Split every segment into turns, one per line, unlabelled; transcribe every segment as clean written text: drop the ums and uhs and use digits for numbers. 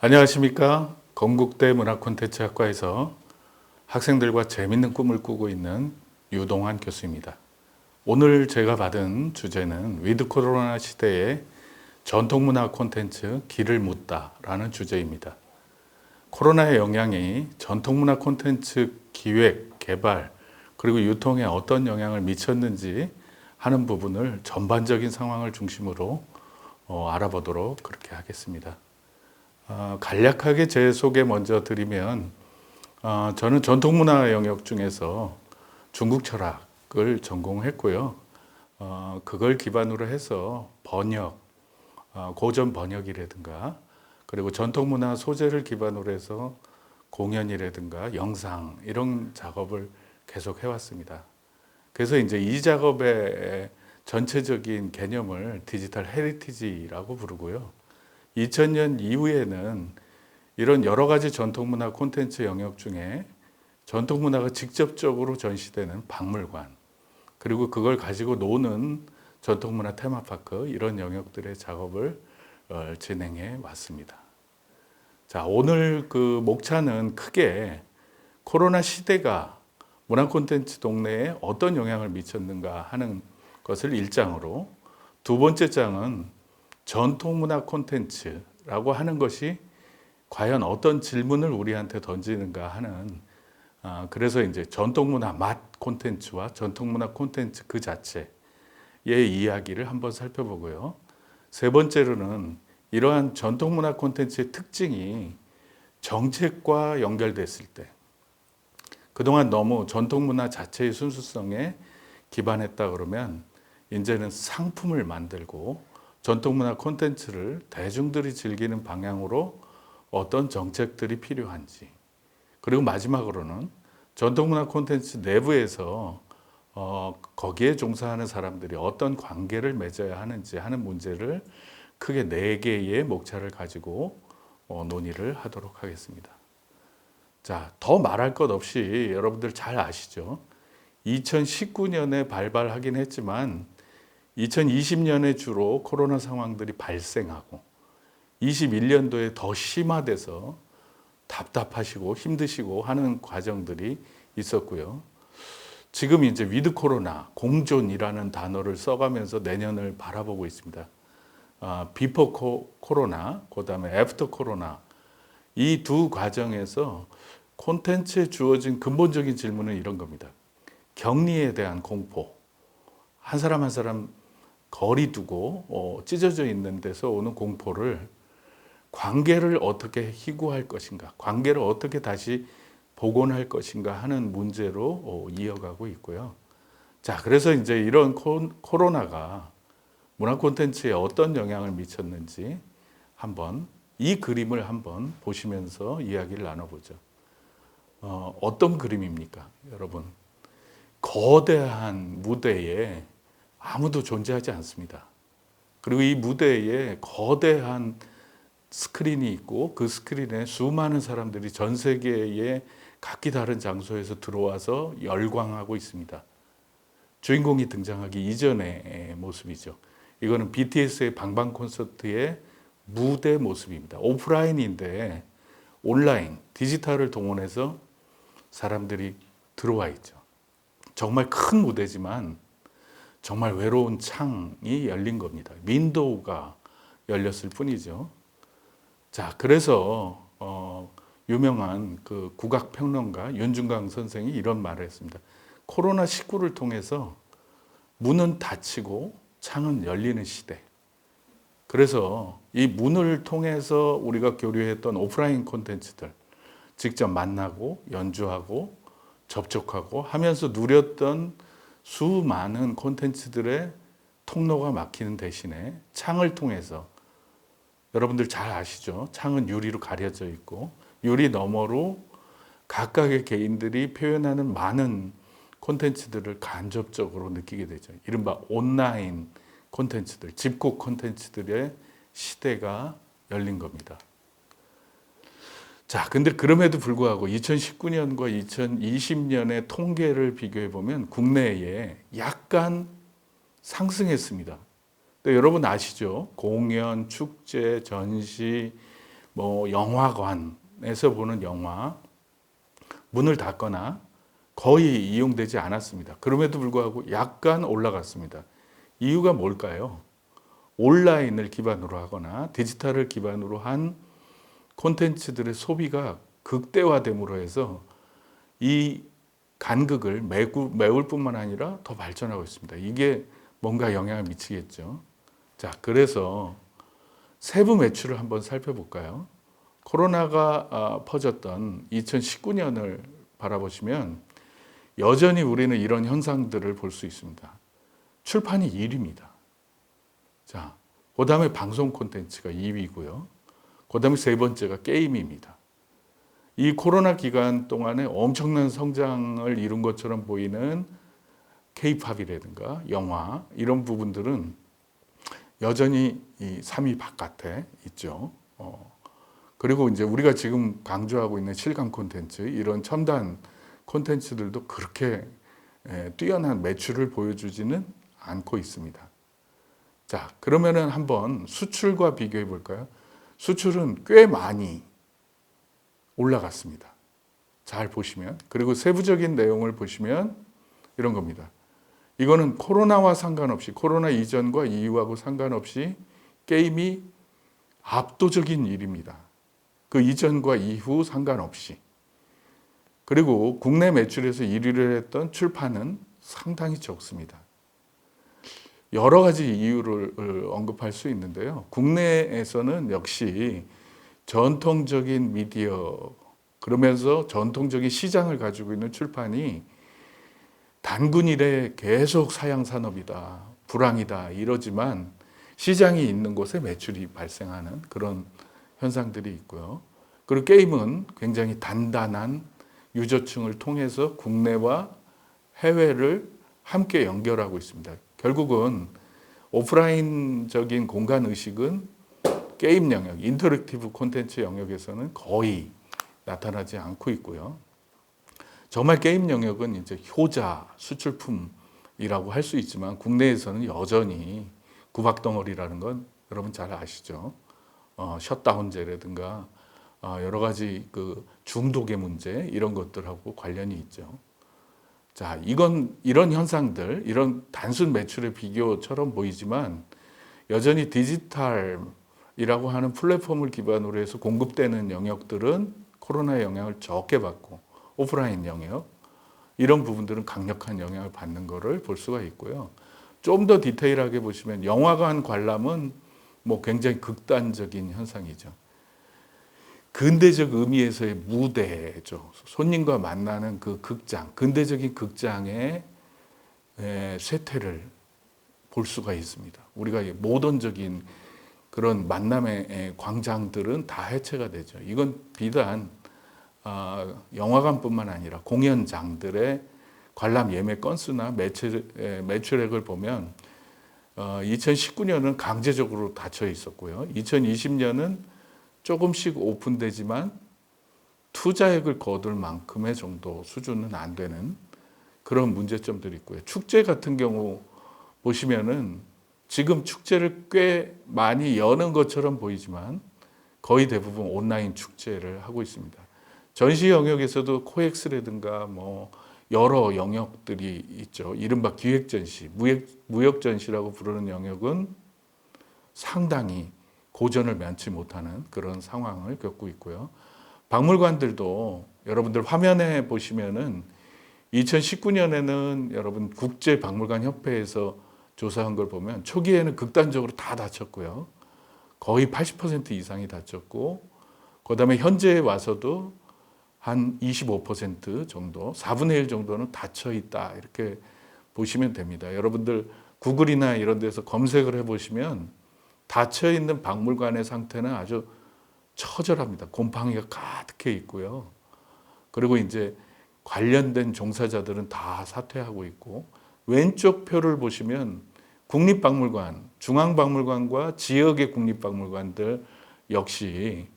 안녕하십니까. 건국대 문화콘텐츠학과에서 학생들과 재밌는 꿈을 꾸고 있는 유동환 교수입니다. 오늘 제가 받은 주제는 위드 코로나 시대의 전통문화 콘텐츠 길을 묻다라는 주제입니다. 코로나의 영향이 전통문화 콘텐츠 기획, 개발, 그리고 유통에 어떤 영향을 미쳤는지 하는 부분을 전반적인 상황을 중심으로 알아보도록 그렇게 하겠습니다. 간략하게 제 소개 먼저 드리면 저는 전통문화 영역 중에서 중국 철학을 전공했고요. 그걸 기반으로 해서 번역, 고전 번역이라든가 그리고 전통문화 소재를 기반으로 해서 공연이라든가 영상 이런 작업을 계속 해왔습니다. 그래서 이제 이 작업의 전체적인 개념을 디지털 헤리티지라고 부르고요. 2000년 이후에는 이런 여러 가지 전통문화 콘텐츠 영역 중에 전통문화가 직접적으로 전시되는 박물관, 그리고 그걸 가지고 노는 전통문화 테마파크, 이런 영역들의 작업을 진행해 왔습니다. 자, 오늘 그 목차는 크게 코로나 시대가 문화 콘텐츠 동네에 어떤 영향을 미쳤는가 하는 것을 1장으로, 두 번째 장은 전통문화 콘텐츠라고 하는 것이 과연 어떤 질문을 우리한테 던지는가 하는, 그래서 이제 전통문화 맛 콘텐츠와 전통문화 콘텐츠 그 자체의 이야기를 한번 살펴보고요. 세 번째로는 이러한 전통문화 콘텐츠의 특징이 정책과 연결됐을 때, 그동안 너무 전통문화 자체의 순수성에 기반했다 그러면 이제는 상품을 만들고 전통문화 콘텐츠를 대중들이 즐기는 방향으로 어떤 정책들이 필요한지, 그리고 마지막으로는 전통문화 콘텐츠 내부에서 거기에 종사하는 사람들이 어떤 관계를 맺어야 하는지 하는 문제를 크게 4개의 목차를 가지고 논의를 하도록 하겠습니다. 자, 더 말할 것 없이 여러분들 잘 아시죠? 2019년에 발발하긴 했지만 2020년에 주로 코로나 상황들이 발생하고 21년도에 더 심화돼서 답답하시고 힘드시고 하는 과정들이 있었고요. 지금 이제 위드 코로나, 공존이라는 단어를 써가면서 내년을 바라보고 있습니다. 비포 코로나, 그 다음에 애프터 코로나, 이 두 과정에서 콘텐츠에 주어진 근본적인 질문은 이런 겁니다. 격리에 대한 공포, 한 사람 한 사람 거리 두고 찢어져 있는 데서 오는 공포를 관계를 어떻게 희구할 것인가, 관계를 어떻게 다시 복원할 것인가 하는 문제로 이어가고 있고요. 자, 그래서 이제 이런 코로나가 문화 콘텐츠에 어떤 영향을 미쳤는지 한번 이 그림을 한번 보시면서 이야기를 나눠보죠. 어떤 그림입니까, 여러분? 거대한 무대에 아무도 존재하지 않습니다. 그리고 이 무대에 거대한 스크린이 있고 그 스크린에 수많은 사람들이 전 세계의 각기 다른 장소에서 들어와서 열광하고 있습니다. 주인공이 등장하기 이전의 모습이죠. 이거는 BTS의 방방 콘서트의 무대 모습입니다. 오프라인인데 온라인, 디지털을 동원해서 사람들이 들어와 있죠. 정말 큰 무대지만 정말 외로운 창이 열린 겁니다. 윈도우가 열렸을 뿐이죠. 자, 그래서 유명한 그 국악 평론가 윤중강 선생이 이런 말을 했습니다. 코로나19를 통해서 문은 닫히고 창은 열리는 시대. 그래서 이 문을 통해서 우리가 교류했던 오프라인 콘텐츠들, 직접 만나고 연주하고 접촉하고 하면서 누렸던 수많은 콘텐츠들의 통로가 막히는 대신에 창을 통해서, 여러분들 잘 아시죠? 창은 유리로 가려져 있고 유리 너머로 각각의 개인들이 표현하는 많은 콘텐츠들을 간접적으로 느끼게 되죠. 이른바 온라인 콘텐츠들, 집콕 콘텐츠들의 시대가 열린 겁니다. 자, 근데 그럼에도 불구하고 2019년과 2020년의 통계를 비교해 보면 국내에 약간 상승했습니다. 여러분 아시죠? 공연, 축제, 전시, 뭐 영화관에서 보는 영화 문을 닫거나 거의 이용되지 않았습니다. 그럼에도 불구하고 약간 올라갔습니다. 이유가 뭘까요? 온라인을 기반으로 하거나 디지털을 기반으로 한 콘텐츠들의 소비가 극대화됨으로 해서 이 간극을 메울 뿐만 아니라 더 발전하고 있습니다. 이게 뭔가 영향을 미치겠죠. 자, 그래서 세부 매출을 한번 살펴볼까요? 코로나가 퍼졌던 2019년을 바라보시면 여전히 우리는 이런 현상들을 볼 수 있습니다. 출판이 1위입니다. 자, 그 다음에 방송 콘텐츠가 2위고요. 그 다음에 세 번째가 게임입니다. 이 코로나 기간 동안에 엄청난 성장을 이룬 것처럼 보이는 K-팝이라든가 영화 이런 부분들은 여전히 이 3위 바깥에 있죠. 그리고 이제 우리가 지금 강조하고 있는 실감 콘텐츠 이런 첨단 콘텐츠들도 그렇게 뛰어난 매출을 보여주지는 않고 있습니다. 자, 그러면은 한번 수출과 비교해 볼까요? 수출은 꽤 많이 올라갔습니다. 잘 보시면. 그리고 세부적인 내용을 보시면 이런 겁니다. 이거는 코로나와 상관없이, 코로나 이전과 이후하고 상관없이 게임이 압도적인 일입니다. 그 이전과 이후 상관없이. 그리고 국내 매출에서 1위를 했던 출판은 상당히 적습니다. 여러 가지 이유를 언급할 수 있는데요. 국내에서는 역시 전통적인 미디어, 그러면서 전통적인 시장을 가지고 있는 출판이 단군 이래 계속 사양산업이다, 불황이다 이러지만 시장이 있는 곳에 매출이 발생하는 그런 현상들이 있고요. 그리고 게임은 굉장히 단단한 유저층을 통해서 국내와 해외를 함께 연결하고 있습니다. 결국은 오프라인적인 공간 의식은 게임 영역, 인터랙티브 콘텐츠 영역에서는 거의 나타나지 않고 있고요. 정말 게임 영역은 이제 효자, 수출품이라고 할 수 있지만 국내에서는 여전히 구박덩어리라는 건 여러분 잘 아시죠? 셧다운제라든가 여러 가지 그 중독의 문제 이런 것들하고 관련이 있죠. 자, 이런 현상들, 이런 단순 매출의 비교처럼 보이지만 여전히 디지털이라고 하는 플랫폼을 기반으로 해서 공급되는 영역들은 코로나의 영향을 적게 받고 오프라인 영역 이런 부분들은 강력한 영향을 받는 것을 볼 수가 있고요. 좀 더 디테일하게 보시면 영화관 관람은 뭐 굉장히 극단적인 현상이죠. 근대적 의미에서의 무대죠. 손님과 만나는 그 극장, 근대적인 극장의 쇠퇴를 볼 수가 있습니다. 우리가 모던적인 그런 만남의 광장들은 다 해체가 되죠. 이건 비단 영화관뿐만 아니라 공연장들의 관람 예매 건수나 매출액을 보면 2019년은 강제적으로 닫혀 있었고요. 2020년은 조금씩 오픈되지만 투자액을 거둘 만큼의 정도 수준은 안 되는 그런 문제점들이 있고요. 축제 같은 경우 보시면은 지금 축제를 꽤 많이 여는 것처럼 보이지만 거의 대부분 온라인 축제를 하고 있습니다. 전시 영역에서도 코엑스라든가 뭐 여러 영역들이 있죠. 이른바 기획 전시, 무역 전시라고 부르는 영역은 상당히 고전을 면치 못하는 그런 상황을 겪고 있고요. 박물관들도 여러분들 화면에 보시면은 2019년에는 여러분 국제박물관협회에서 조사한 걸 보면 초기에는 극단적으로 다 닫혔고요. 거의 80% 이상이 닫혔고 그다음에 현재에 와서도 한 25% 정도, 4분의 1 정도는 닫혀 있다 이렇게 보시면 됩니다. 여러분들 구글이나 이런 데서 검색을 해보시면 닫혀 있는 박물관의 상태는 아주 처절합니다. 곰팡이가 가득해 있고요. 그리고 이제 관련된 종사자들은 다 사퇴하고 있고 왼쪽 표를 보시면 국립박물관, 중앙박물관과 지역의 국립박물관들 역시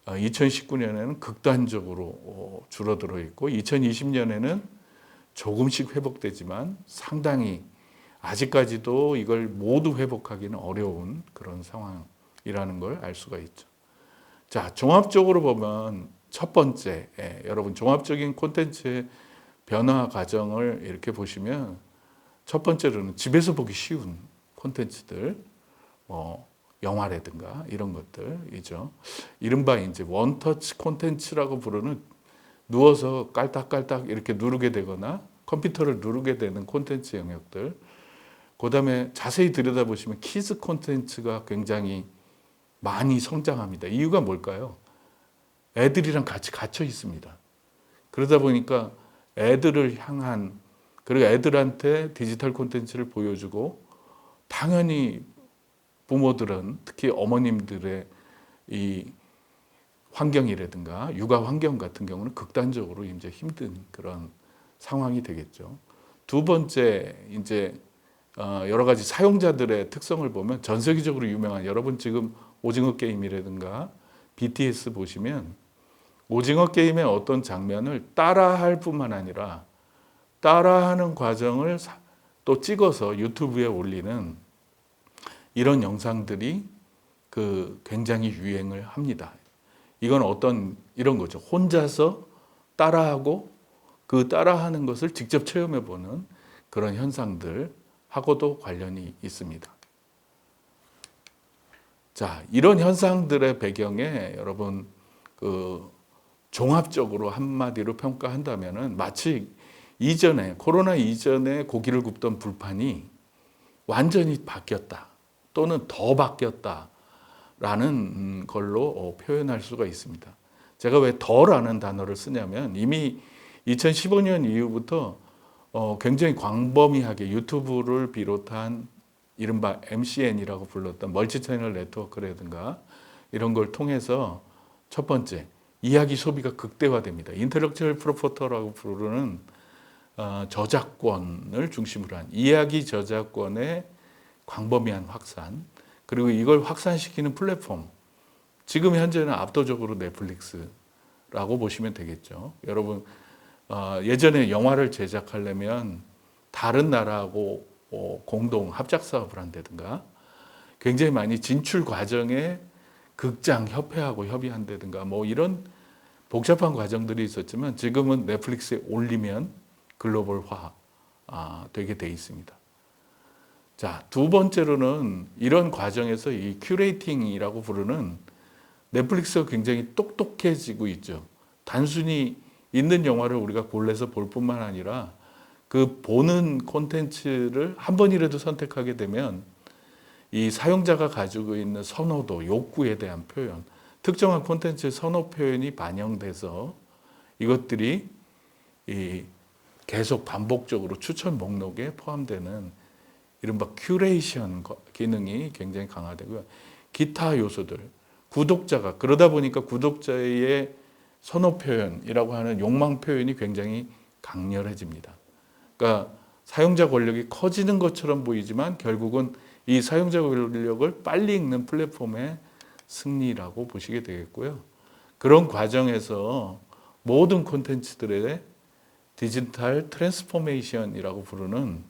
2019년에는 극단적으로 줄어들어 있고 2020년에는 조금씩 회복되지만 상당히 아직까지도 이걸 모두 회복하기는 어려운 그런 상황이라는 걸 알 수가 있죠. 자, 종합적으로 보면 첫 번째, 여러분 종합적인 콘텐츠의 변화 과정을 이렇게 보시면 첫 번째로는 집에서 보기 쉬운 콘텐츠들, 뭐 영화라든가 이런 것들이죠. 이른바 이제 원터치 콘텐츠라고 부르는 누워서 깔딱깔딱 이렇게 누르게 되거나 컴퓨터를 누르게 되는 콘텐츠 영역들. 그다음에 자세히 들여다보시면 키즈 콘텐츠가 굉장히 많이 성장합니다. 이유가 뭘까요? 애들이랑 같이 갇혀 있습니다. 그러다 보니까 애들을 향한, 그리고 애들한테 디지털 콘텐츠를 보여주고, 당연히 부모들은, 특히 어머님들의 이 환경이라든가 육아 환경 같은 경우는 극단적으로 이제 힘든 그런 상황이 되겠죠. 두 번째, 이제 여러 가지 사용자들의 특성을 보면 전 세계적으로 유명한, 여러분 지금 오징어 게임이라든가 BTS 보시면 오징어 게임의 어떤 장면을 따라할 뿐만 아니라 따라하는 과정을 또 찍어서 유튜브에 올리는 이런 영상들이 굉장히 유행을 합니다. 이건 어떤 이런 거죠. 혼자서 따라하고 그 따라하는 것을 직접 체험해 보는 그런 현상들하고도 관련이 있습니다. 자, 이런 현상들의 배경에 여러분 종합적으로 한마디로 평가한다면은 마치 이전에 코로나 이전에 고기를 굽던 불판이 완전히 바뀌었다 또는 더 바뀌었다라는 걸로 표현할 수가 있습니다. 제가 왜 더라는 단어를 쓰냐면 이미 2015년 이후부터 굉장히 광범위하게 유튜브를 비롯한 이른바 MCN이라고 불렀던 멀티채널 네트워크라든가 이런 걸 통해서 첫 번째, 이야기 소비가 극대화됩니다. 인텔렉츄얼 프로퍼티라고 부르는 저작권을 중심으로 한 이야기 저작권의 광범위한 확산, 그리고 이걸 확산시키는 플랫폼, 지금 현재는 압도적으로 넷플릭스라고 보시면 되겠죠. 여러분 예전에 영화를 제작하려면 다른 나라하고 공동 합작 사업을 한다든가 굉장히 많이 진출 과정에 극장 협회하고 협의한다든가 뭐 이런 복잡한 과정들이 있었지만 지금은 넷플릭스에 올리면 글로벌화 되게 돼 있습니다. 자, 두 번째로는 이런 과정에서 이 큐레이팅이라고 부르는 넷플릭스가 굉장히 똑똑해지고 있죠. 단순히 있는 영화를 우리가 골라서 볼 뿐만 아니라 그 보는 콘텐츠를 한 번이라도 선택하게 되면 이 사용자가 가지고 있는 선호도, 욕구에 대한 표현, 특정한 콘텐츠의 선호 표현이 반영돼서 이것들이 계속 반복적으로 추천 목록에 포함되는 이른바 큐레이션 기능이 굉장히 강화되고요. 기타 요소들, 구독자가 그러다 보니까 구독자의 선호 표현이라고 하는 욕망 표현이 굉장히 강렬해집니다. 그러니까 사용자 권력이 커지는 것처럼 보이지만 결국은 이 사용자 권력을 빨리 읽는 플랫폼의 승리라고 보시게 되겠고요. 그런 과정에서 모든 콘텐츠들의 디지털 트랜스포메이션이라고 부르는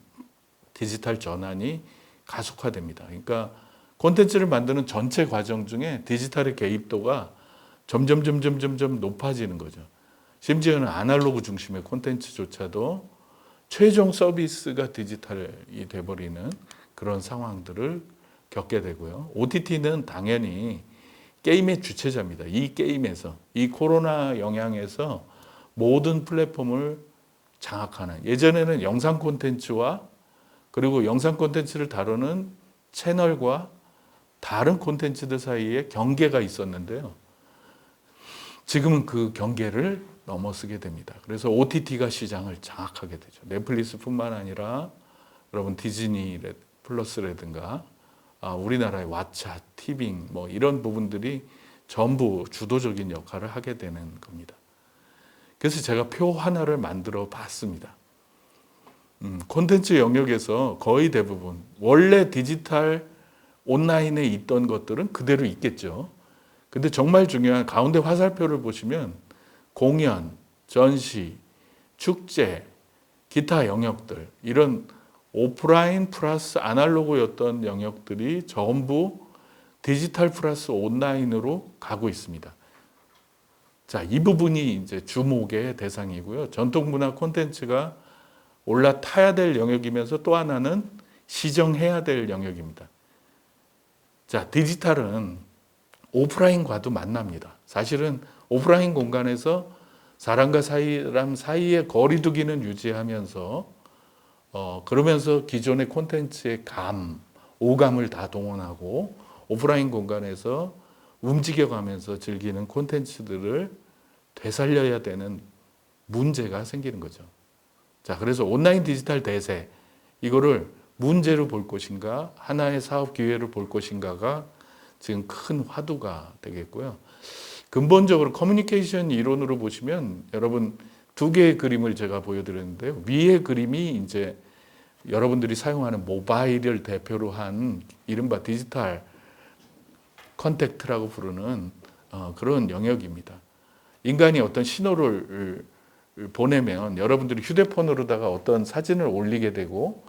디지털 전환이 가속화됩니다. 그러니까 콘텐츠를 만드는 전체 과정 중에 디지털의 개입도가 점점 높아지는 거죠. 심지어는 아날로그 중심의 콘텐츠조차도 최종 서비스가 디지털이 돼버리는 그런 상황들을 겪게 되고요. OTT는 당연히 게임의 주체자입니다. 이 게임에서, 이 코로나 영향에서 모든 플랫폼을 장악하는, 예전에는 영상 콘텐츠와 그리고 영상 콘텐츠를 다루는 채널과 다른 콘텐츠들 사이에 경계가 있었는데요. 지금은 그 경계를 넘어서게 됩니다. 그래서 OTT가 시장을 장악하게 되죠. 넷플릭스뿐만 아니라 여러분 디즈니 플러스라든가 우리나라의 왓챠, 티빙 뭐 이런 부분들이 전부 주도적인 역할을 하게 되는 겁니다. 그래서 제가 표 하나를 만들어 봤습니다. 콘텐츠 영역에서 거의 대부분 원래 디지털 온라인에 있던 것들은 그대로 있겠죠. 근데 정말 중요한 가운데 화살표를 보시면 공연, 전시, 축제, 기타 영역들, 이런 오프라인 플러스 아날로그였던 영역들이 전부 디지털 플러스 온라인으로 가고 있습니다. 자, 이 부분이 이제 주목의 대상이고요. 전통문화 콘텐츠가 올라타야 될 영역이면서 또 하나는 시정해야 될 영역입니다. 자, 디지털은 오프라인과도 만납니다. 사실은 오프라인 공간에서 사람과 사람 사이의 거리두기는 유지하면서 그러면서 기존의 콘텐츠의 오감을 다 동원하고 오프라인 공간에서 움직여가면서 즐기는 콘텐츠들을 되살려야 되는 문제가 생기는 거죠. 자, 그래서 온라인 디지털 대세, 이거를 문제로 볼 것인가, 하나의 사업 기회로 볼 것인가가 지금 큰 화두가 되겠고요. 근본적으로 커뮤니케이션 이론으로 보시면 여러분 두 개의 그림을 제가 보여드렸는데요. 위의 그림이 이제 여러분들이 사용하는 모바일을 대표로 한 이른바 디지털 컨택트라고 부르는 그런 영역입니다. 인간이 어떤 신호를 보내면 여러분들이 휴대폰으로다가 어떤 사진을 올리게 되고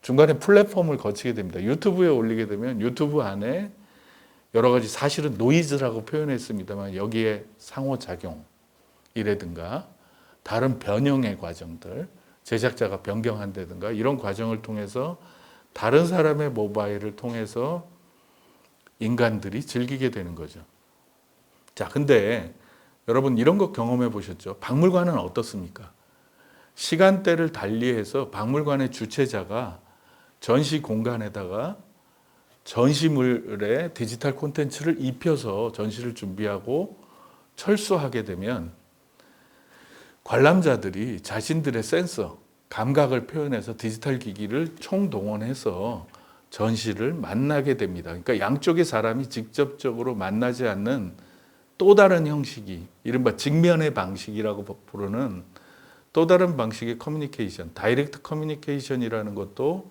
중간에 플랫폼을 거치게 됩니다. 유튜브에 올리게 되면 유튜브 안에 여러 가지 사실은 노이즈라고 표현했습니다만 여기에 상호작용이라든가 다른 변형의 과정들, 제작자가 변경한다든가 이런 과정을 통해서 다른 사람의 모바일을 통해서 인간들이 즐기게 되는 거죠. 자, 근데 여러분 이런 거 경험해 보셨죠? 박물관은 어떻습니까? 시간대를 달리해서 박물관의 주최자가 전시 공간에다가 전시물에 디지털 콘텐츠를 입혀서 전시를 준비하고 철수하게 되면 관람자들이 자신들의 센서, 감각을 표현해서 디지털 기기를 총동원해서 전시를 만나게 됩니다. 그러니까 양쪽의 사람이 직접적으로 만나지 않는 또 다른 형식이 이른바 직면의 방식이라고 부르는 또 다른 방식의 커뮤니케이션, 다이렉트 커뮤니케이션이라는 것도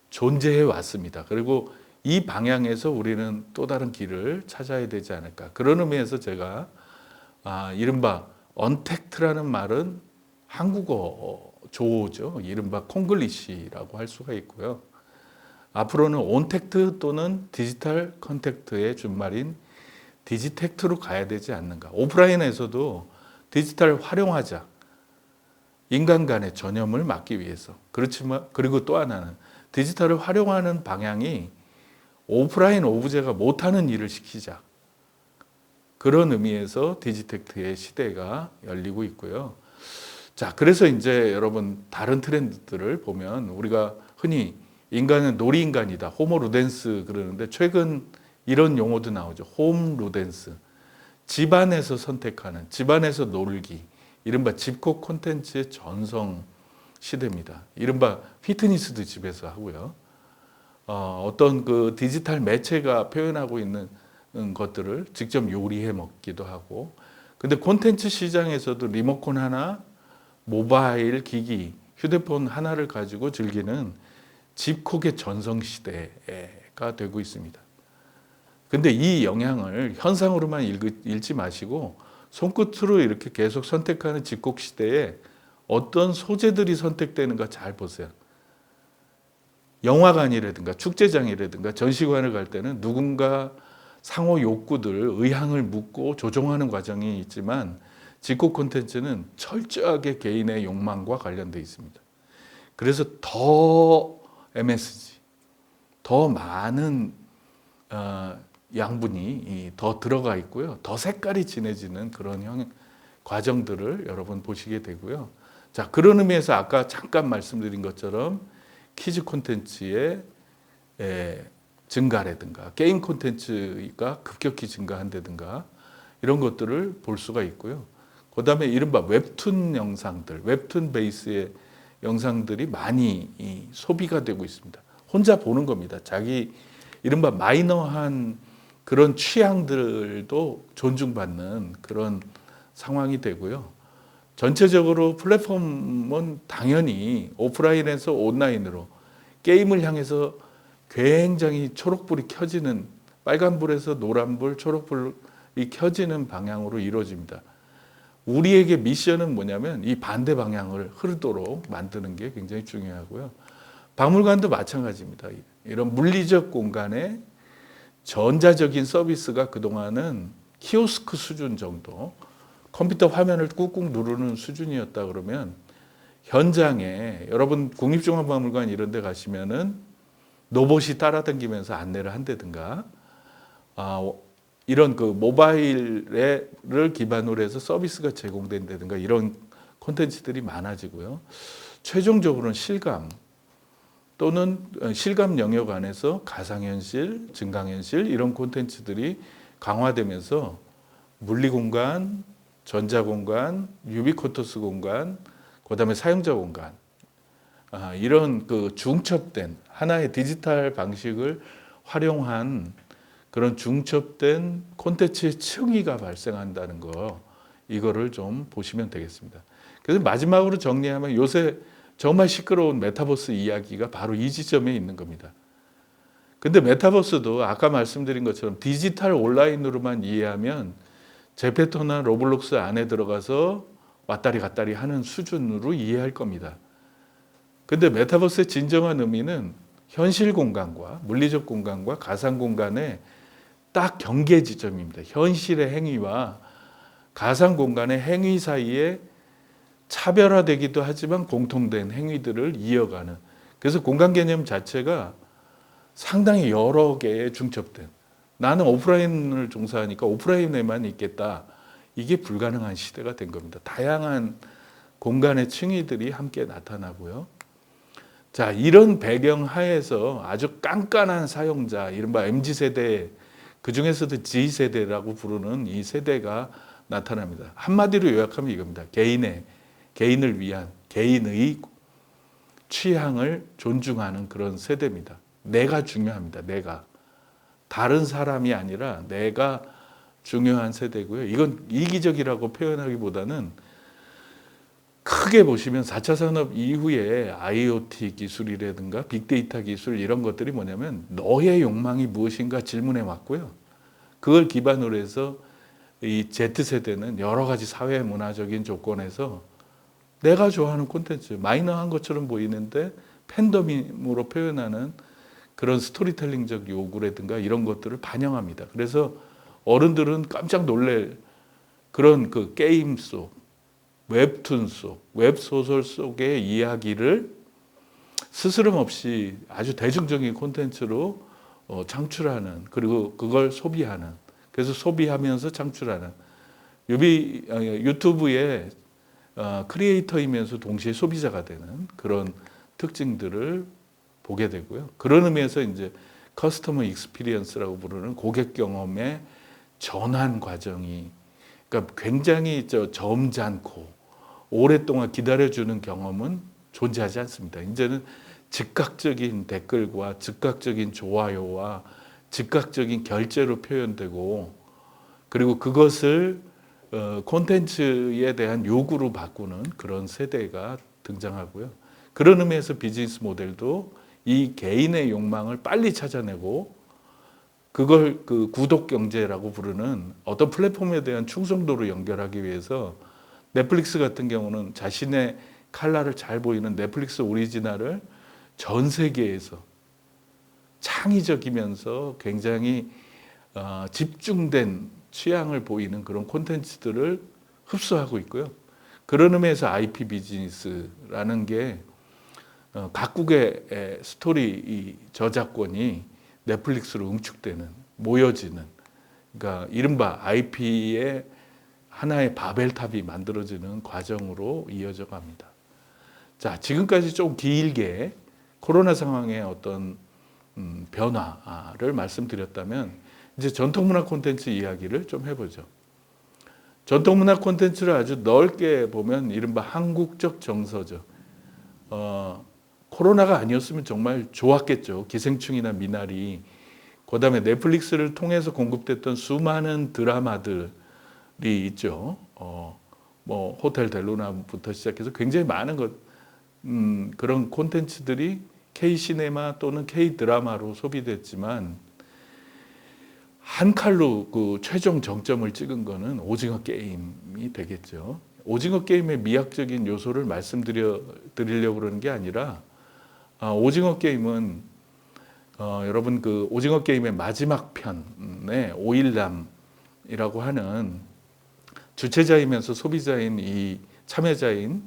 존재해 왔습니다. 그리고 이 방향에서 우리는 또 다른 길을 찾아야 되지 않을까. 그런 의미에서 제가 이른바 언택트라는 말은 한국어 조어죠. 이른바 콩글리시라고 할 수가 있고요. 앞으로는 온택트 또는 디지털 컨택트의 준말인 디지텍트로 가야 되지 않는가. 오프라인에서도 디지털 활용하자. 인간 간의 전염을 막기 위해서. 그렇지만 그리고 또 하나는 디지털을 활용하는 방향이 오프라인 오브제가 못하는 일을 시키자. 그런 의미에서 디지텍트의 시대가 열리고 있고요. 자, 그래서 이제 여러분 다른 트렌드들을 보면 우리가 흔히 인간은 놀이인간이다. 호모 루덴스 그러는데 최근 이런 용어도 나오죠. 홈 루덴스. 집안에서 선택하는, 집안에서 놀기. 이른바 집콕 콘텐츠의 전성 시대입니다. 이른바 피트니스도 집에서 하고요. 어떤 그 디지털 매체가 표현하고 있는 것들을 직접 요리해 먹기도 하고. 근데 콘텐츠 시장에서도 리모컨 하나, 모바일 기기, 휴대폰 하나를 가지고 즐기는 집콕의 전성 시대가 되고 있습니다. 근데 이 영향을 현상으로만 읽지 마시고 손끝으로 이렇게 계속 선택하는 집콕 시대에 어떤 소재들이 선택되는가 잘 보세요. 영화관이라든가 축제장이라든가 전시관을 갈 때는 누군가 상호 욕구들, 의향을 묻고 조정하는 과정이 있지만 집콕 콘텐츠는 철저하게 개인의 욕망과 관련되어 있습니다. 그래서 더 MSG, 더 많은 양분이 더 들어가 있고요. 더 색깔이 진해지는 그런 과정들을 여러분 보시게 되고요. 자, 그런 의미에서 아까 잠깐 말씀드린 것처럼 키즈 콘텐츠의 증가라든가 게임 콘텐츠가 급격히 증가한다든가 이런 것들을 볼 수가 있고요. 그 다음에 이른바 웹툰 영상들, 웹툰 베이스의 영상들이 많이 소비가 되고 있습니다. 혼자 보는 겁니다. 자기 이른바 마이너한 그런 취향들도 존중받는 그런 상황이 되고요. 전체적으로 플랫폼은 당연히 오프라인에서 온라인으로 게임을 향해서 굉장히 초록불이 켜지는, 빨간불에서 노란불, 초록불이 켜지는 방향으로 이루어집니다. 우리에게 미션은 뭐냐면 이 반대 방향을 흐르도록 만드는 게 굉장히 중요하고요. 박물관도 마찬가지입니다. 이런 물리적 공간에 전자적인 서비스가 그동안은 키오스크 수준 정도, 컴퓨터 화면을 꾹꾹 누르는 수준이었다 그러면 현장에 여러분 국립종합박물관 이런 데 가시면은 로봇이 따라다니면서 안내를 한다든가 이런 그 모바일을 기반으로 해서 서비스가 제공된다든가 이런 콘텐츠들이 많아지고요. 최종적으로는 실감 또는 실감 영역 안에서 가상현실, 증강현실 이런 콘텐츠들이 강화되면서 물리공간, 전자공간, 유비쿼터스 공간, 그다음에 사용자 공간 이런 그 중첩된 하나의 디지털 방식을 활용한 그런 중첩된 콘텐츠의 층위가 발생한다는 거 이거를 좀 보시면 되겠습니다. 그래서 마지막으로 정리하면 요새 정말 시끄러운 메타버스 이야기가 바로 이 지점에 있는 겁니다. 근데 메타버스도 아까 말씀드린 것처럼 디지털 온라인으로만 이해하면 제페토나 로블록스 안에 들어가서 왔다리 갔다리 하는 수준으로 이해할 겁니다. 근데 메타버스의 진정한 의미는 현실 공간과 물리적 공간과 가상 공간의 딱 경계 지점입니다. 현실의 행위와 가상 공간의 행위 사이에 차별화되기도 하지만 공통된 행위들을 이어가는, 그래서 공간 개념 자체가 상당히 여러 개의 중첩된, 나는 오프라인을 종사하니까 오프라인에만 있겠다, 이게 불가능한 시대가 된 겁니다. 다양한 공간의 층위들이 함께 나타나고요. 자, 이런 배경 하에서 아주 깐깐한 사용자, 이른바 MZ세대, 그 중에서도 G세대라고 부르는 이 세대가 나타납니다. 한마디로 요약하면 이겁니다. 개인을 위한, 개인의 취향을 존중하는 그런 세대입니다. 내가 중요합니다. 내가. 다른 사람이 아니라 내가 중요한 세대고요. 이건 이기적이라고 표현하기보다는 크게 보시면 4차 산업 이후에 IoT 기술이라든가 빅데이터 기술 이런 것들이 뭐냐면 너의 욕망이 무엇인가 질문에 맞고요. 그걸 기반으로 해서 이 Z세대는 여러 가지 사회 문화적인 조건에서 내가 좋아하는 콘텐츠, 마이너한 것처럼 보이는데 팬덤으로 표현하는 그런 스토리텔링적 요구라든가 이런 것들을 반영합니다. 그래서 어른들은 깜짝 놀랄 그런 그 게임 속, 웹툰 속, 웹소설 속의 이야기를 스스럼 없이 아주 대중적인 콘텐츠로 창출하는, 그리고 그걸 소비하는, 그래서 소비하면서 창출하는 유튜브의 크리에이터이면서 동시에 소비자가 되는 그런 특징들을 보게 되고요. 그런 의미에서 이제 커스터머 익스피리언스라고 부르는 고객 경험의 전환 과정이, 그러니까 굉장히 점잖고 오랫동안 기다려주는 경험은 존재하지 않습니다. 이제는 즉각적인 댓글과 즉각적인 좋아요와 즉각적인 결제로 표현되고, 그리고 그것을 콘텐츠에 대한 요구로 바꾸는 그런 세대가 등장하고요. 그런 의미에서 비즈니스 모델도 이 개인의 욕망을 빨리 찾아내고 그걸 그 구독 경제라고 부르는 어떤 플랫폼에 대한 충성도로 연결하기 위해서 넷플릭스 같은 경우는 자신의 칼라를 잘 보이는 넷플릭스 오리지널을 전 세계에서 창의적이면서 굉장히 집중된 취향을 보이는 그런 콘텐츠들을 흡수하고 있고요. 그런 의미에서 IP 비즈니스라는 게 각국의 스토리 저작권이 넷플릭스로 응축되는, 모여지는, 그러니까 이른바 IP의 하나의 바벨탑이 만들어지는 과정으로 이어져 갑니다. 자, 지금까지 좀 길게 코로나 상황의 어떤 변화를 말씀드렸다면 이제 전통문화 콘텐츠 이야기를 좀 해보죠. 전통문화 콘텐츠를 아주 넓게 보면 이른바 한국적 정서죠. 코로나가 아니었으면 정말 좋았겠죠. 기생충이나 미나리, 그다음에 넷플릭스를 통해서 공급됐던 수많은 드라마들이 있죠. 뭐 호텔 델루나부터 시작해서 굉장히 많은 그런 콘텐츠들이 K-시네마 또는 K-드라마로 소비됐지만 한 칼로 그 최종 정점을 찍은 거는 오징어 게임이 되겠죠. 오징어 게임의 미학적인 요소를 말씀드리려고 그러는 게 아니라 오징어 게임은 여러분 그 오징어 게임의 마지막 편에 오일남이라고 하는 주체자이면서 소비자인 이 참여자인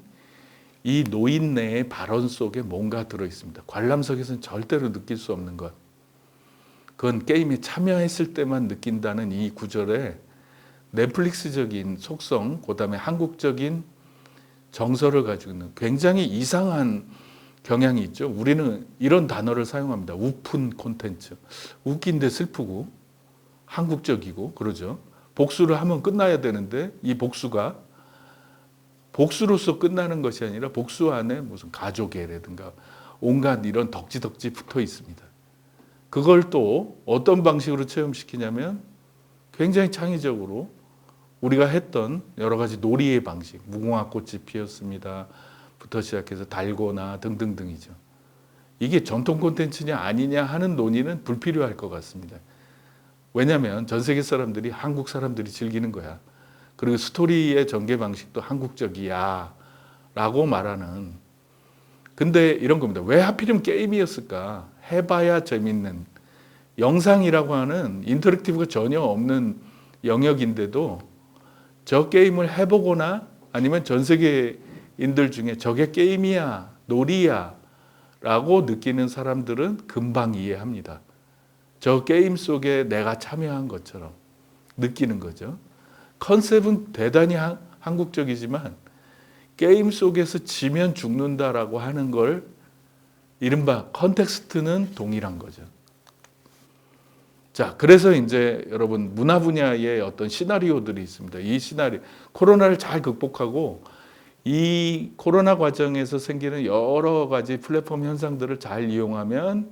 이 노인네의 발언 속에 뭔가 들어 있습니다. 관람석에서는 절대로 느낄 수 없는 것. 그건 게임에 참여했을 때만 느낀다는 이 구절에 넷플릭스적인 속성, 그다음에 한국적인 정서를 가지고 있는 굉장히 이상한 경향이 있죠. 우리는 이런 단어를 사용합니다. 우픈 콘텐츠. 웃긴데 슬프고 한국적이고 그러죠. 복수를 하면 끝나야 되는데 이 복수가 복수로서 끝나는 것이 아니라 복수 안에 무슨 가족애라든가 온갖 이런 덕지덕지 붙어 있습니다. 그걸 또 어떤 방식으로 체험시키냐면 굉장히 창의적으로 우리가 했던 여러 가지 놀이의 방식, 무궁화 꽃이 피었습니다. 부터 시작해서 달고나 등등등이죠. 이게 전통 콘텐츠냐 아니냐 하는 논의는 불필요할 것 같습니다. 왜냐하면 전 세계 사람들이 한국 사람들이 즐기는 거야. 그리고 스토리의 전개 방식도 한국적이야 라고 말하는. 근데 이런 겁니다. 왜 하필이면 게임이었을까? 해봐야 재밌는 영상이라고 하는 인터랙티브가 전혀 없는 영역인데도 저 게임을 해보거나 아니면 전 세계인들 중에 저게 게임이야, 놀이야 라고 느끼는 사람들은 금방 이해합니다. 저 게임 속에 내가 참여한 것처럼 느끼는 거죠. 컨셉은 대단히 한국적이지만 게임 속에서 지면 죽는다라고 하는 걸 이른바 컨텍스트는 동일한 거죠. 자, 그래서 이제 여러분 문화 분야의 어떤 시나리오들이 있습니다. 이 시나리오, 코로나를 잘 극복하고 이 코로나 과정에서 생기는 여러 가지 플랫폼 현상들을 잘 이용하면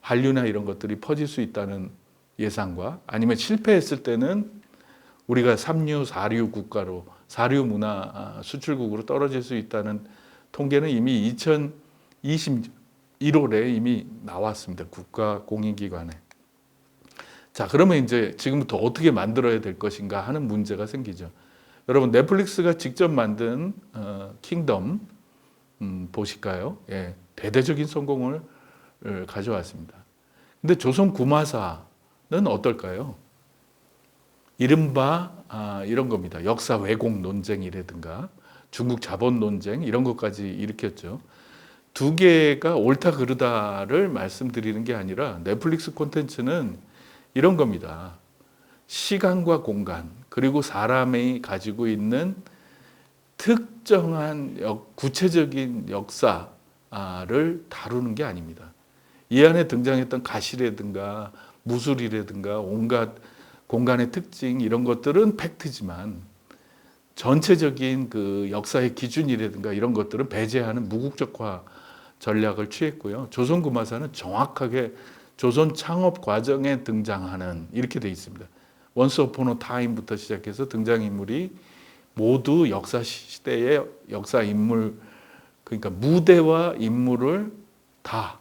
한류나 이런 것들이 퍼질 수 있다는 예상과 아니면 실패했을 때는 우리가 3류, 4류 국가로 4류 문화 수출국으로 떨어질 수 있다는 통계는 이미 2021월에 이미 나왔습니다. 국가 공인기관에. 자, 그러면 이제 지금부터 어떻게 만들어야 될 것인가 하는 문제가 생기죠. 여러분 넷플릭스가 직접 만든 킹덤 보실까요? 예, 대대적인 성공을 가져왔습니다. 근데 조선 구마사는 어떨까요? 이른바 이런 겁니다. 역사 왜곡 논쟁이라든가 중국 자본 논쟁 이런 것까지 일으켰죠. 두 개가 옳다 그르다를 말씀드리는 게 아니라 넷플릭스 콘텐츠는 이런 겁니다. 시간과 공간 그리고 사람이 가지고 있는 특정한 구체적인 역사를 다루는 게 아닙니다. 이 안에 등장했던 가시라든가 무술이라든가 온갖 공간의 특징 이런 것들은 팩트지만 전체적인 그 역사의 기준이라든가 이런 것들은 배제하는 무국적화 전략을 취했고요. 조선 구마사는 정확하게 조선 창업 과정에 등장하는 이렇게 돼 있습니다. 원스 어폰 어 타임부터 시작해서 등장인물이 모두 역사 시대의 역사 인물 그러니까 무대와 인물을 다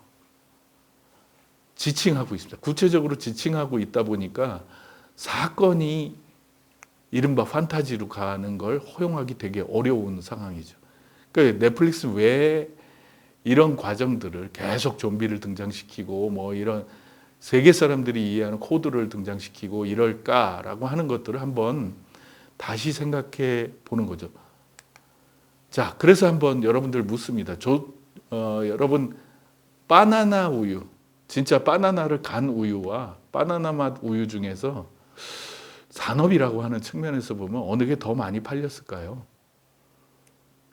지칭하고 있습니다. 구체적으로 지칭하고 있다 보니까 사건이 이른바 판타지로 가는 걸 허용하기 되게 어려운 상황이죠. 그러니까 넷플릭스 외에 이런 과정들을 계속 좀비를 등장시키고 뭐 이런 세계 사람들이 이해하는 코드를 등장시키고 이럴까라고 하는 것들을 한번 다시 생각해 보는 거죠. 자, 그래서 한번 여러분들 묻습니다. 여러분 바나나 우유, 진짜 바나나를 간 우유와 바나나 맛 우유 중에서 산업이라고 하는 측면에서 보면 어느 게 더 많이 팔렸을까요?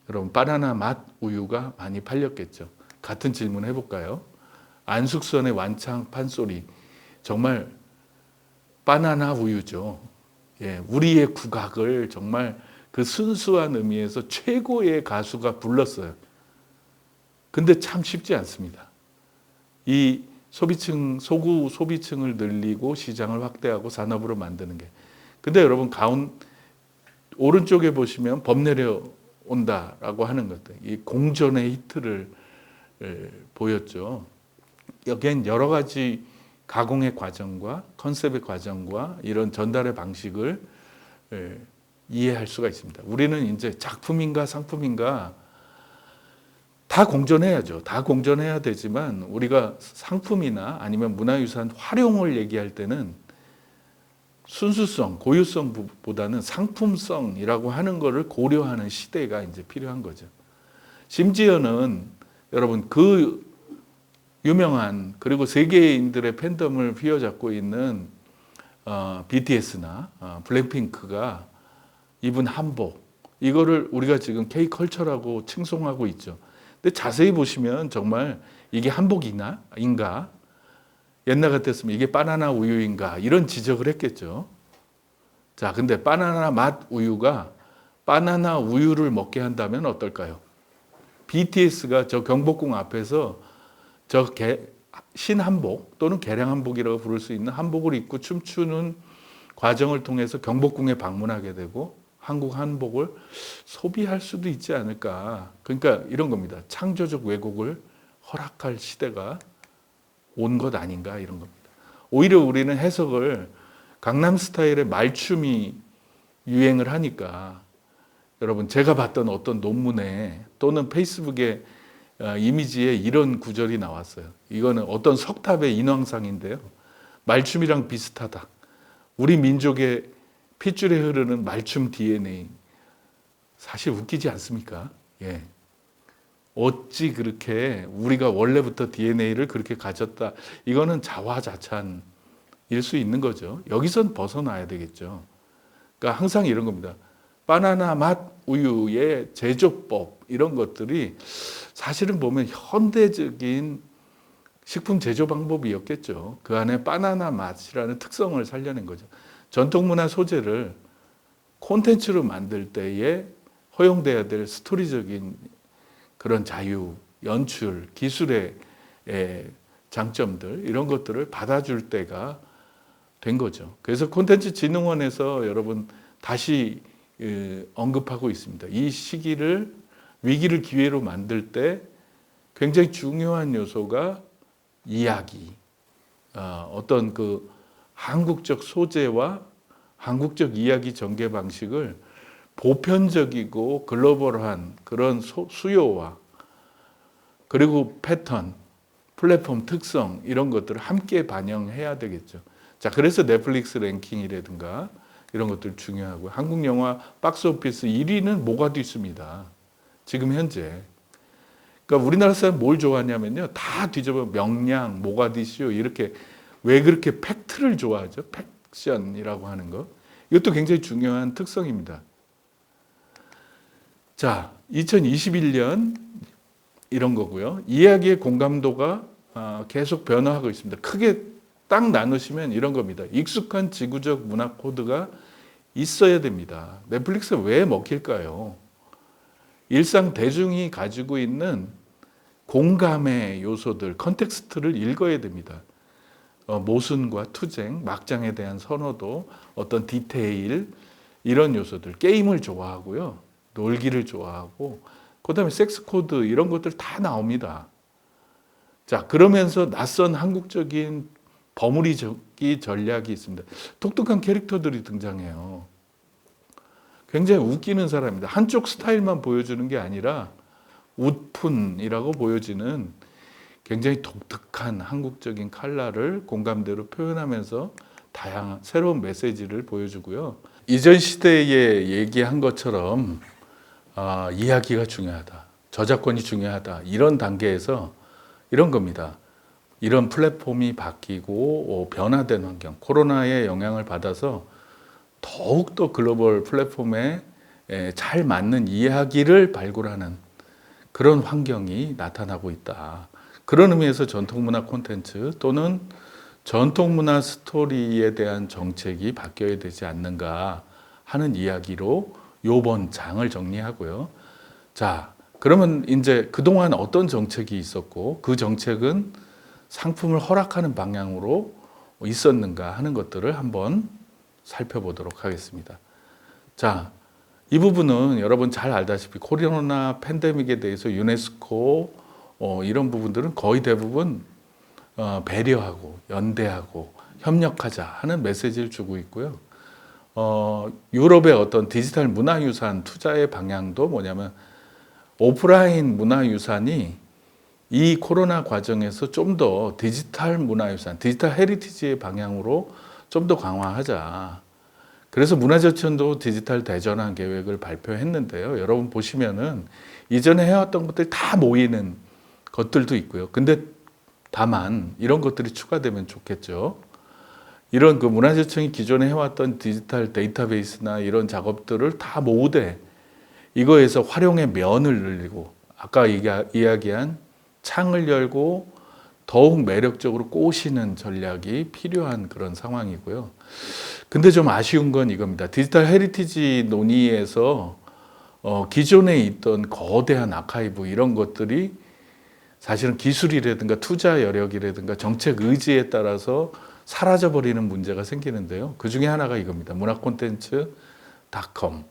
여러분 바나나 맛 우유가 많이 팔렸겠죠. 같은 질문 해볼까요? 안숙선의 완창 판소리 정말 바나나 우유죠. 예, 우리의 국악을 정말 그 순수한 의미에서 최고의 가수가 불렀어요. 근데 참 쉽지 않습니다. 이 소비층, 소구 소비층을 늘리고 시장을 확대하고 산업으로 만드는 게. 근데 여러분 오른쪽에 보시면 범 내려온다라고 하는 것들, 이 공전의 히트를 보였죠. 여기엔 여러 가지 가공의 과정과 컨셉의 과정과 이런 전달의 방식을 이해할 수가 있습니다. 우리는 이제 작품인가 상품인가 다 공존해야죠. 다 공존해야 되지만 우리가 상품이나 아니면 문화유산 활용을 얘기할 때는 순수성, 고유성보다는 상품성이라고 하는 것을 고려하는 시대가 이제 필요한 거죠. 심지어는 여러분 그 유명한 그리고 세계인들의 팬덤을 휘어잡고 있는 BTS나 블랙핑크가 입은 한복, 이거를 우리가 지금 K컬처라고 칭송하고 있죠. 근데 자세히 보시면 정말 이게 한복인가? 옛날 같았으면 이게 바나나 우유인가? 이런 지적을 했겠죠. 자, 근데 바나나 맛 우유가 바나나 우유를 먹게 한다면 어떨까요? BTS가 저 경복궁 앞에서 저 신한복 또는 개량한복이라고 부를 수 있는 한복을 입고 춤추는 과정을 통해서 경복궁에 방문하게 되고 한국 한복을 소비할 수도 있지 않을까. 그러니까 이런 겁니다. 창조적 왜곡을 허락할 시대가 온 것 아닌가, 이런 겁니다. 오히려 우리는 해석을 강남 스타일의 말춤이 유행을 하니까, 여러분 제가 봤던 어떤 논문에 또는 페이스북에 이미지에 이런 구절이 나왔어요. 이거는 어떤 석탑의 인왕상인데요. 말춤이랑 비슷하다. 우리 민족의 핏줄에 흐르는 말춤 DNA. 사실 웃기지 않습니까? 예. 어찌 그렇게 우리가 원래부터 DNA를 그렇게 가졌다. 이거는 자화자찬일 수 있는 거죠. 여기선 벗어나야 되겠죠. 그러니까 항상 이런 겁니다. 바나나 맛 우유의 제조법, 이런 것들이 사실은 보면 현대적인 식품 제조 방법이었겠죠. 그 안에 바나나 맛이라는 특성을 살려낸 거죠. 전통문화 소재를 콘텐츠로 만들 때에 허용돼야 될 스토리적인 그런 자유, 연출, 기술의 장점들, 이런 것들을 받아줄 때가 된 거죠. 그래서 콘텐츠진흥원에서 여러분 다시 언급하고 있습니다. 이 시기를, 위기를 기회로 만들 때 굉장히 중요한 요소가 이야기, 어떤 그 한국적 소재와 한국적 이야기 전개 방식을 보편적이고 글로벌한 그런 수요와 그리고 패턴, 플랫폼 특성, 이런 것들을 함께 반영해야 되겠죠. 자, 그래서 넷플릭스 랭킹이라든가 이런 것들 중요하고, 한국 영화 박스오피스 1위는 뭐가 있습니다. 지금 현재. 그러니까 우리나라 사람 뭘 좋아하냐면요, 다 뒤져보면 명량, 모가디슈, 이렇게. 왜 그렇게 팩트를 좋아하죠? 팩션이라고 하는 거. 이것도 굉장히 중요한 특성입니다. 자, 2021년 이런 거고요. 이야기의 공감도가 계속 변화하고 있습니다. 크게 딱 나누시면 이런 겁니다. 익숙한 지구적 문화 코드가 있어야 됩니다. 넷플릭스 왜 먹힐까요? 일상 대중이 가지고 있는 공감의 요소들, 컨텍스트를 읽어야 됩니다. 모순과 투쟁, 막장에 대한 선호도, 어떤 디테일, 이런 요소들. 게임을 좋아하고요, 놀기를 좋아하고, 그 다음에 섹스 코드, 이런 것들 다 나옵니다. 자, 그러면서 낯선 한국적인 버무리기 전략이 있습니다. 독특한 캐릭터들이 등장해요. 굉장히 웃기는 사람입니다. 한쪽 스타일만 보여주는 게 아니라 웃푼이라고 보여지는 굉장히 독특한 한국적인 컬러를 공감대로 표현하면서 다양한 새로운 메시지를 보여주고요. 이전 시대에 얘기한 것처럼 이야기가 중요하다, 저작권이 중요하다, 이런 단계에서 이런 겁니다. 이런 플랫폼이 바뀌고 변화된 환경, 코로나의 영향을 받아서 더욱더 글로벌 플랫폼에 잘 맞는 이야기를 발굴하는 그런 환경이 나타나고 있다. 그런 의미에서 전통문화 콘텐츠 또는 전통문화 스토리에 대한 정책이 바뀌어야 되지 않는가 하는 이야기로 요번 장을 정리하고요. 자, 그러면 이제 그동안 어떤 정책이 있었고 그 정책은 상품을 허락하는 방향으로 있었는가 하는 것들을 한번 살펴보도록 하겠습니다. 자, 이 부분은 여러분 잘 알다시피 코로나 팬데믹에 대해서 유네스코 이런 부분들은 거의 대부분 배려하고 연대하고 협력하자 하는 메시지를 주고 있고요. 유럽의 어떤 디지털 문화유산 투자의 방향도 뭐냐면 오프라인 문화유산이 이 코로나 과정에서 좀 더 디지털 문화유산, 디지털 헤리티지의 방향으로 좀 더 강화하자. 그래서 문화재청도 디지털 대전환 계획을 발표했는데요. 여러분 보시면은 이전에 해왔던 것들이 다 모이는 것들도 있고요. 근데 다만 이런 것들이 추가되면 좋겠죠. 이런 그 문화재청이 기존에 해왔던 디지털 데이터베이스나 이런 작업들을 다 모으되 이거에서 활용의 면을 늘리고 아까 이야기한 창을 열고 더욱 매력적으로 꼬시는 전략이 필요한 그런 상황이고요. 근데 좀 아쉬운 건 이겁니다. 디지털 헤리티지 논의에서 기존에 있던 거대한 아카이브 이런 것들이 사실은 기술이라든가 투자 여력이라든가 정책 의지에 따라서 사라져버리는 문제가 생기는데요. 그 중에 하나가 이겁니다. 문화콘텐츠.com.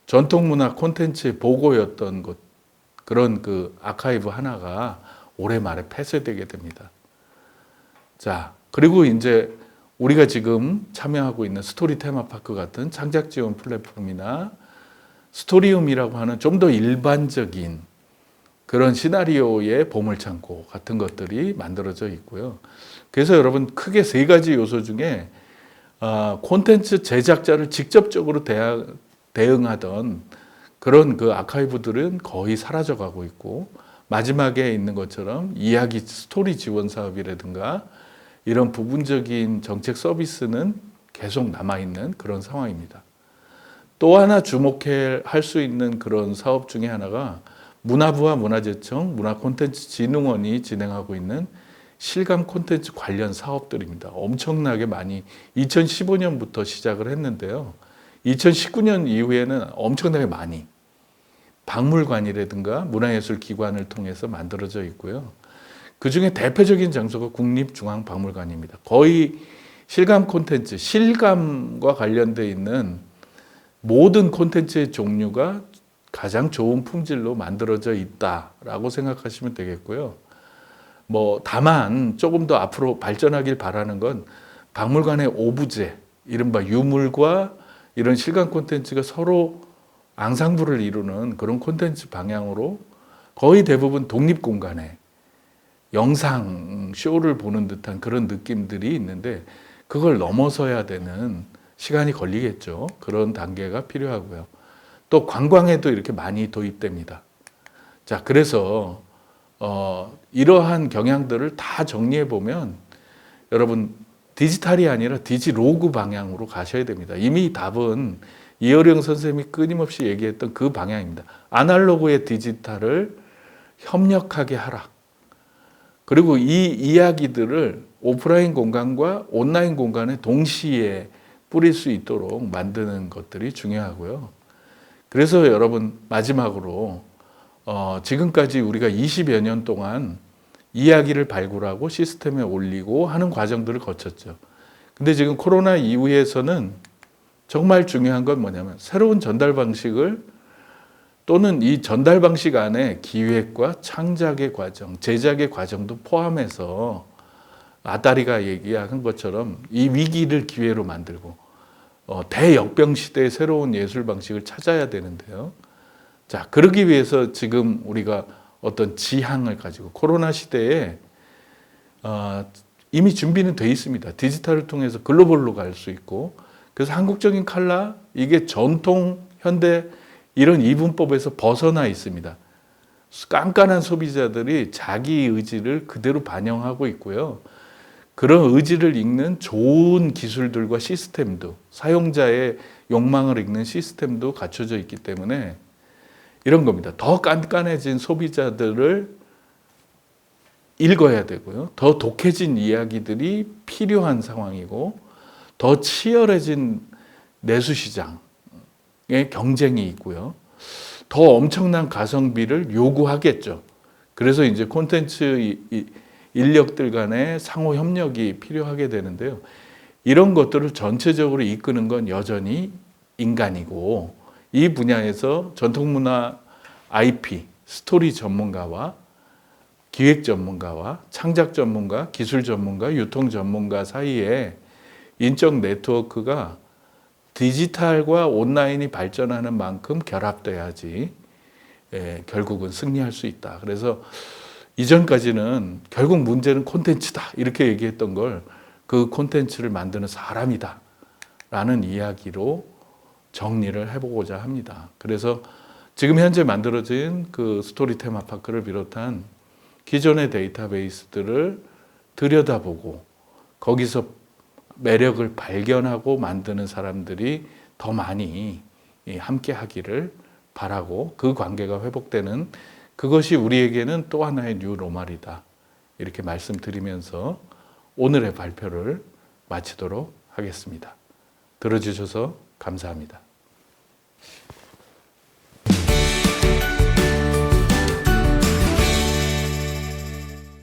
전통문화 콘텐츠의 보고였던 것, 그런 그 아카이브 하나가 올해 말에 폐쇄되게 됩니다. 자, 그리고 이제 우리가 지금 참여하고 있는 스토리 테마파크 같은 창작 지원 플랫폼이나 스토리움이라고 하는 좀 더 일반적인 그런 시나리오의 보물창고 같은 것들이 만들어져 있고요. 그래서 여러분 크게 세 가지 요소 중에 콘텐츠 제작자를 직접적으로 대응하던 그런 그 아카이브들은 거의 사라져가고 있고 마지막에 있는 것처럼 이야기 스토리 지원 사업이라든가 이런 부분적인 정책 서비스는 계속 남아있는 그런 상황입니다. 또 하나 주목할 수 있는 그런 사업 중에 하나가 문화부와 문화재청, 문화콘텐츠진흥원이 진행하고 있는 실감 콘텐츠 관련 사업들입니다. 엄청나게 많이 2015년부터 시작을 했는데요. 2019년 이후에는 엄청나게 많이 박물관이라든가 문화예술기관을 통해서 만들어져 있고요. 그 중에 대표적인 장소가 국립중앙박물관입니다. 거의 실감 콘텐츠, 실감과 관련되어 있는 모든 콘텐츠의 종류가 가장 좋은 품질로 만들어져 있다라고 생각하시면 되겠고요. 다만 조금 더 앞으로 발전하길 바라는 건 박물관의 오브제, 이른바 유물과 이런 실감 콘텐츠가 서로 앙상블을 이루는 그런 콘텐츠 방향으로 거의 대부분 독립공간에 영상 쇼를 보는 듯한 그런 느낌들이 있는데 그걸 넘어서야 되는 시간이 걸리겠죠. 그런 단계가 필요하고요. 또 관광에도 이렇게 많이 도입됩니다. 자, 그래서 이러한 경향들을 다 정리해 보면 여러분 디지털이 아니라 디지로그 방향으로 가셔야 됩니다. 이미 답은 이어령 선생님이 끊임없이 얘기했던 그 방향입니다. 아날로그의 디지털을 협력하게 하라. 그리고 이 이야기들을 오프라인 공간과 온라인 공간에 동시에 뿌릴 수 있도록 만드는 것들이 중요하고요. 그래서 여러분 마지막으로 지금까지 우리가 20여 년 동안 이야기를 발굴하고 시스템에 올리고 하는 과정들을 거쳤죠. 근데 지금 코로나 이후에서는 정말 중요한 건 뭐냐면 새로운 전달 방식을 또는 이 전달 방식 안에 기획과 창작의 과정, 제작의 과정도 포함해서 아다리가 얘기한 것처럼 이 위기를 기회로 만들고 대역병 시대의 새로운 예술 방식을 찾아야 되는데요. 자, 그러기 위해서 지금 우리가 어떤 지향을 가지고 코로나 시대에 이미 준비는 돼 있습니다. 디지털을 통해서 글로벌로 갈 수 있고 그래서 한국적인 칼라 이게 전통 현대 이런 이분법에서 벗어나 있습니다. 깐깐한 소비자들이 자기 의지를 그대로 반영하고 있고요. 그런 의지를 읽는 좋은 기술들과 시스템도 사용자의 욕망을 읽는 시스템도 갖춰져 있기 때문에 이런 겁니다. 더 깐깐해진 소비자들을 읽어야 되고요. 더 독해진 이야기들이 필요한 상황이고 더 치열해진 내수시장의 경쟁이 있고요. 더 엄청난 가성비를 요구하겠죠. 그래서 이제 콘텐츠 인력들 간의 상호 협력이 필요하게 되는데요. 이런 것들을 전체적으로 이끄는 건 여전히 인간이고 이 분야에서 전통문화 IP, 스토리 전문가와 기획 전문가와 창작 전문가, 기술 전문가, 유통 전문가 사이에 인적 네트워크가 디지털과 온라인이 발전하는 만큼 결합돼야지 결국은 승리할 수 있다. 그래서 이전까지는 결국 문제는 콘텐츠다 이렇게 얘기했던 걸 그 콘텐츠를 만드는 사람이다 라는 이야기로 정리를 해보고자 합니다. 그래서 지금 현재 만들어진 그 스토리 테마파크를 비롯한 기존의 데이터베이스들을 들여다보고 거기서 매력을 발견하고 만드는 사람들이 더 많이 함께 하기를 바라고, 그 관계가 회복되는 그것이 우리에게는 또 하나의 뉴 노멀이다 이렇게 말씀드리면서 오늘의 발표를 마치도록 하겠습니다. 들어주셔서 감사합니다.